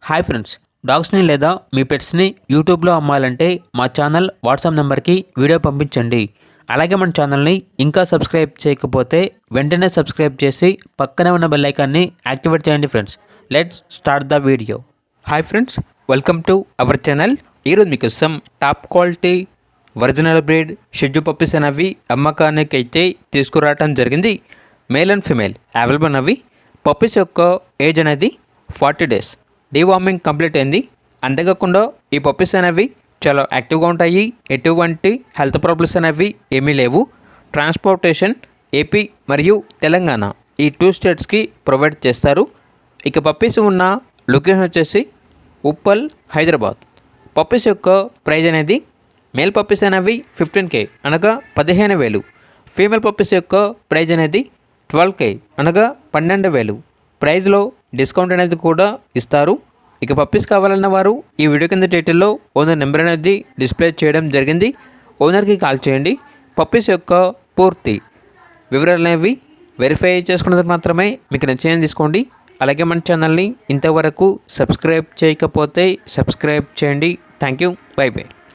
Hi friends, డాగ్స్ని లేదా మీ పెట్స్ని యూట్యూబ్లో అమ్మాలంటే మా ఛానల్ వాట్సాప్ నెంబర్కి వీడియో పంపించండి. అలాగే మన ఛానల్ని ఇంకా సబ్స్క్రైబ్ చేయకపోతే వెంటనే సబ్స్క్రైబ్ చేసి పక్కనే ఉన్న బెల్ ఐకాన్ని యాక్టివేట్ చేయండి friends. Let's start the video. Hi friends, welcome to our channel. ఈరోజు మీకోసం top quality original breed shih tzu puppies అనేవి అమ్మకానికి అయితే తీసుకురావడం జరిగింది. మేల్ అండ్ ఫిమేల్ అవైలబుల్ అవి. పప్పీస్ యొక్క ఏజ్ అనేది 40 days. డీవార్మింగ్ కంప్లీట్ అయింది. అంతేకాకుండా ఈ పప్పీస్ అనేవి చాలా యాక్టివ్గా ఉంటాయి. ఎటువంటి హెల్త్ ప్రాబ్లమ్స్ అనేవి ఏమీ లేవు. ట్రాన్స్పోర్టేషన్ ఏపీ మరియు తెలంగాణ ఈ 2 స్టేట్స్కి ప్రొవైడ్ చేస్తారు. ఇక పప్పీస్ ఉన్న లొకేషన్ వచ్చేసి ఉప్పల్, హైదరాబాద్. పప్పీస్ యొక్క ప్రైజ్ అనేది మేల్ పప్పీస్ అనేవి 15K అనగా 15,000. ఫీమేల్ పప్పీస్ యొక్క ప్రైజ్ అనేది 12K అనగా 12,000. ప్రైజ్లో డిస్కౌంట్ అనేది కూడా ఇస్తారు. ఇక పప్పీస్ కావాలన్న వారు ఈ వీడియో కింద టైటిల్లో ఓనర్ నెంబర్ అనేది డిస్ప్లే చేయడం జరిగింది. ఓనర్కి కాల్ చేయండి. పప్పీస్ యొక్క పూర్తి వివరాలు అనేవి వెరిఫై చేసుకున్నందుకు మాత్రమే మీకు నచ్చిన తీసుకోండి. అలాగే మన ఛానల్ని ఇంతవరకు సబ్స్క్రైబ్ చేయకపోతే సబ్స్క్రైబ్ చేయండి. Thank you. By by.